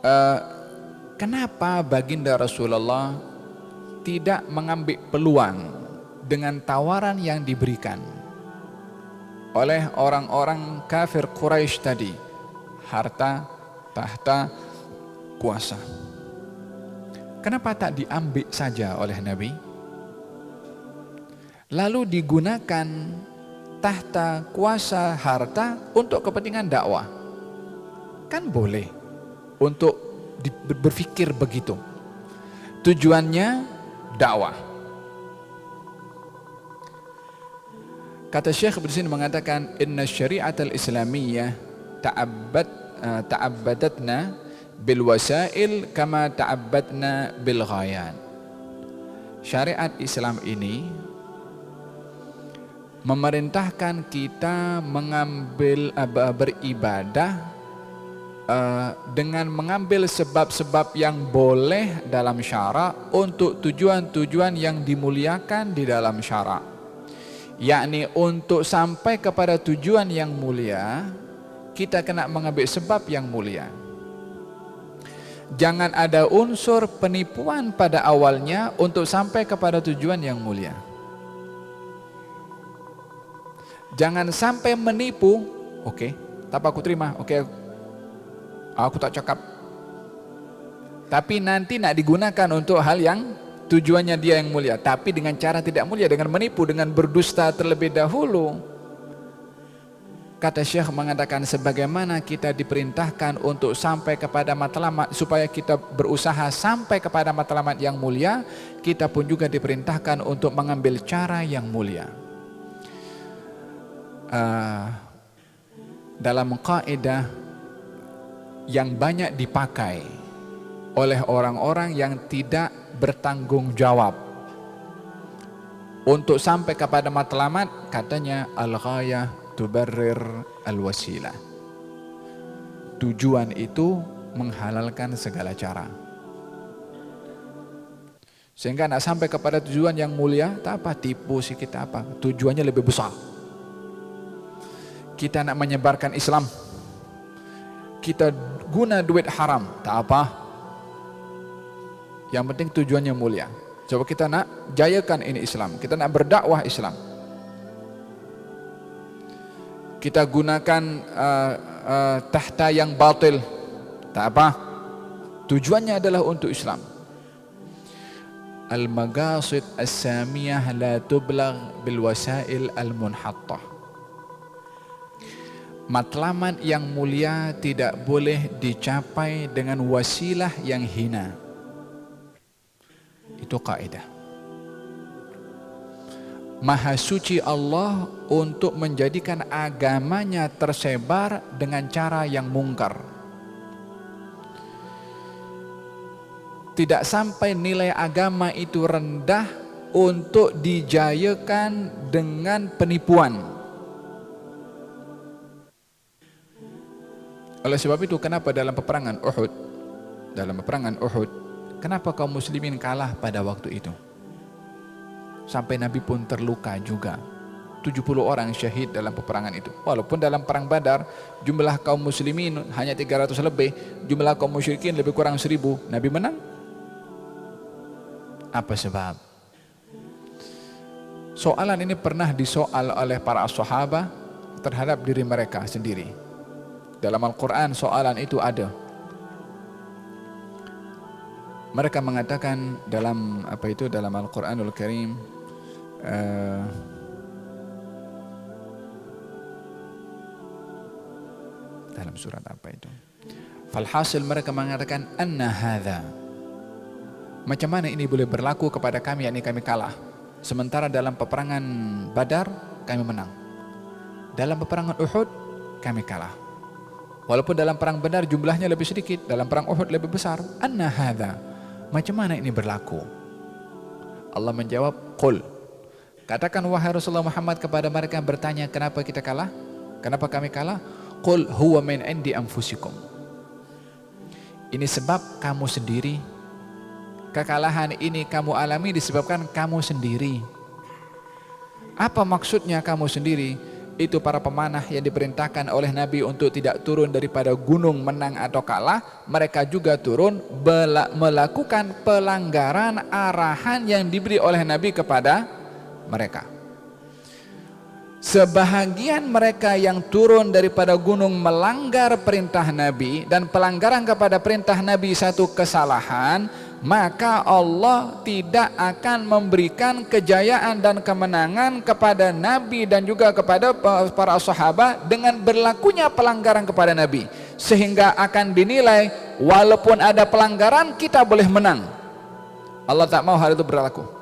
eh, kenapa baginda Rasulullah tidak mengambil peluang dengan tawaran yang diberikan oleh orang-orang kafir Quraisy tadi, harta, tahta, kuasa. Kenapa tak diambil saja oleh Nabi? Lalu digunakan tahta, kuasa, harta untuk kepentingan dakwah. Kan boleh untuk berpikir begitu. Tujuannya dakwah. Kata Syekh di sini mengatakan, inna syariat al-islamiyah ta'abbadatna bil wasail kama ta'abbadna bil ghayat. Syariat Islam ini memerintahkan kita beribadah dengan mengambil sebab-sebab yang boleh dalam syarak untuk tujuan-tujuan yang dimuliakan di dalam syarak. Yakni untuk sampai kepada tujuan yang mulia, kita kena mengambil sebab yang mulia. Jangan ada unsur penipuan pada awalnya untuk sampai kepada tujuan yang mulia. Jangan sampai menipu, oke, tapi aku terima, oke, aku tak cakap. Tapi nanti nak digunakan untuk hal yang tujuannya dia yang mulia, tapi dengan cara tidak mulia, dengan menipu, dengan berdusta terlebih dahulu. Kata Syekh mengatakan, sebagaimana kita diperintahkan untuk sampai kepada matlamat, supaya kita berusaha sampai kepada matlamat yang mulia, kita pun juga diperintahkan untuk mengambil cara yang mulia. Dalam kaidah yang banyak dipakai oleh orang-orang yang tidak bertanggung jawab untuk sampai kepada matlamat, katanya al-ghayah tubarrir al-wasilah. Tujuan itu menghalalkan segala cara. Sehingga nak sampai kepada tujuan yang mulia, tak apa tipu sih kita apa, tujuannya lebih besar. Kita nak menyebarkan Islam, kita guna duit haram, tak apa. Yang penting tujuannya mulia. Coba kita nak jayakan ini Islam, kita nak berdakwah Islam. Kita gunakan tahta yang batil, tak apa. Tujuannya adalah untuk Islam. Al-maqasid as-samiyah la tublagh bil wasail al-munhattah. Matlamat yang mulia tidak boleh dicapai dengan wasilah yang hina. Itu kaidah. Maha suci Allah untuk menjadikan agamanya tersebar dengan cara yang mungkar. Tidak sampai nilai agama itu rendah untuk dijayakan dengan penipuan. Oleh sebab itu, kenapa dalam peperangan Uhud, kenapa kaum muslimin kalah pada waktu itu? Sampai Nabi pun terluka juga. 70 orang syahid dalam peperangan itu. Walaupun dalam perang Badar jumlah kaum muslimin hanya 300 lebih, jumlah kaum musyrikin lebih kurang 1000, Nabi menang. Apa sebab? Soalan ini pernah disoal oleh para sahabat terhadap diri mereka sendiri. Dalam Al-Quran soalan itu ada. Mereka mengatakan dalam dalam Al-Quranul Karim, dalam surat apa itu? Falhasil mereka mengatakan, anna hadha, macam mana ini boleh berlaku kepada kami, yakni kami kalah, sementara dalam peperangan Badar kami menang, dalam peperangan Uhud kami kalah. Walaupun dalam perang Badar jumlahnya lebih sedikit, dalam perang Uhud lebih besar. Anna hadha, macam mana ini berlaku? Allah menjawab, qul, katakan wahai Rasulullah Muhammad kepada mereka yang bertanya, kenapa kita kalah? Kenapa kami kalah? Qul huwa min indi anfusikum. Ini sebab kamu sendiri. Kekalahan ini kamu alami disebabkan kamu sendiri. Apa maksudnya kamu sendiri? itu para pemanah yang diperintahkan oleh Nabi untuk tidak turun daripada gunung menang atau kalah, mereka juga turun melakukan pelanggaran arahan yang diberi oleh Nabi kepada mereka. Sebahagian mereka yang turun daripada gunung melanggar perintah Nabi, dan pelanggaran kepada perintah Nabi satu kesalahan, maka Allah tidak akan memberikan kejayaan dan kemenangan kepada Nabi dan juga kepada para sahabat dengan berlakunya pelanggaran kepada Nabi, sehingga akan dinilai walaupun ada pelanggaran kita boleh menang. Allah tak mau hal itu berlaku.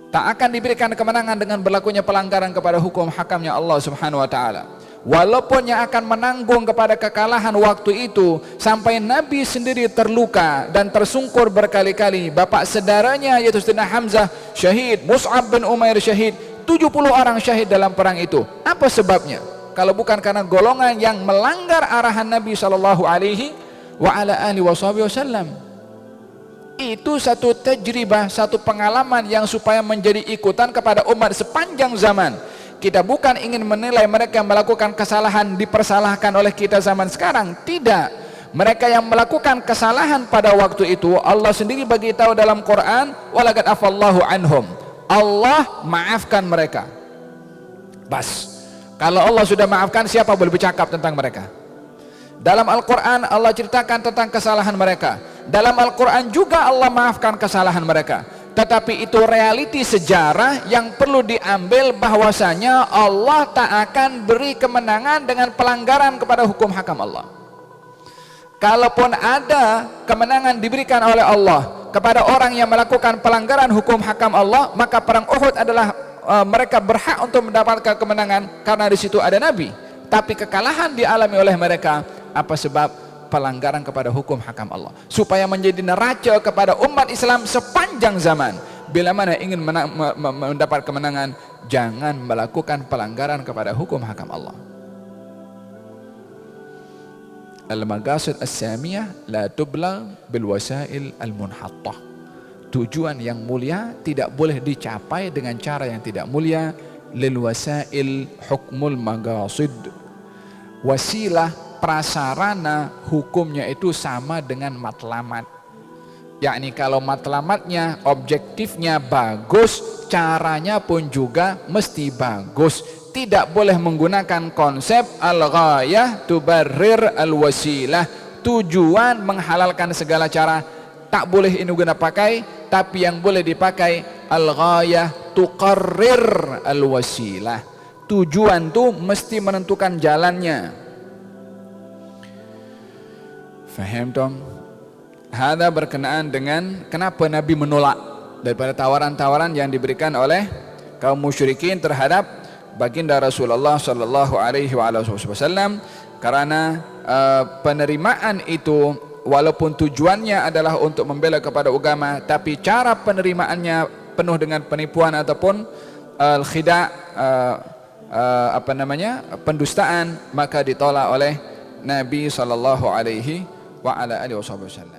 Tak akan diberikan kemenangan dengan berlakunya pelanggaran kepada hukum hakamnya Allah Subhanahu wa ta'ala. Walaupun yang akan menanggung kepada kekalahan waktu itu sampai Nabi sendiri terluka dan tersungkur berkali-kali, bapak saudaranya yaitu Sayyidina Hamzah syahid, Mus'ab bin Umair syahid, 70 orang syahid dalam perang itu. Apa sebabnya? Kalau bukan karena golongan yang melanggar arahan Nabi sallallahu alaihi wasallam. Itu satu tajribah, satu pengalaman yang supaya menjadi ikutan kepada umat sepanjang zaman. Kita bukan ingin menilai mereka yang melakukan kesalahan dipersalahkan oleh kita zaman sekarang, tidak. Mereka yang melakukan kesalahan pada waktu itu, Allah sendiri bagi tahu dalam Quran, walaqad afallahu anhum, Allah maafkan mereka. Bas, kalau Allah sudah maafkan, siapa boleh bercakap tentang mereka? Dalam Al-Quran Allah ceritakan tentang kesalahan mereka, dalam Al-Quran juga Allah maafkan kesalahan mereka. Tetapi itu realiti sejarah yang perlu diambil, bahwasanya Allah tak akan beri kemenangan dengan pelanggaran kepada hukum hakam Allah. Kalaupun ada kemenangan diberikan oleh Allah kepada orang yang melakukan pelanggaran hukum hakam Allah, maka perang Uhud adalah mereka berhak untuk mendapatkan kemenangan karena di situ ada Nabi. Tapi kekalahan dialami oleh mereka, apa sebab? Pelanggaran kepada hukum hakam Allah, supaya menjadi neraca kepada umat Islam sepanjang zaman. Bila mana ingin mendapat kemenangan, jangan melakukan pelanggaran kepada hukum hakam Allah. Al-maqasid as-samiyah la tublagh bil wasail al-munhattah. Tujuan yang mulia tidak boleh dicapai dengan cara yang tidak mulia. Lil wasail hukmul maqasid. Wasilah, prasarana, hukumnya itu sama dengan matlamat. Yakni kalau matlamatnya, objektifnya bagus, caranya pun juga mesti bagus. Tidak boleh menggunakan konsep al-ghayah tubarrir al-wasilah, tujuan menghalalkan segala cara. Tak boleh ini guna pakai, tapi yang boleh dipakai al-ghayah tuqarrir al-wasilah. Tujuan tuh mesti menentukan jalannya. Faham dong? Hada berkenaan dengan kenapa Nabi menolak daripada tawaran-tawaran yang diberikan oleh kaum musyrikin terhadap baginda Rasulullah sallallahu alaihi wasallam, karena penerimaan itu walaupun tujuannya adalah untuk membela kepada agama, tapi cara penerimaannya penuh dengan penipuan ataupun al-khida', pendustaan, maka ditolak oleh Nabi sallallahu alaihi wasallam.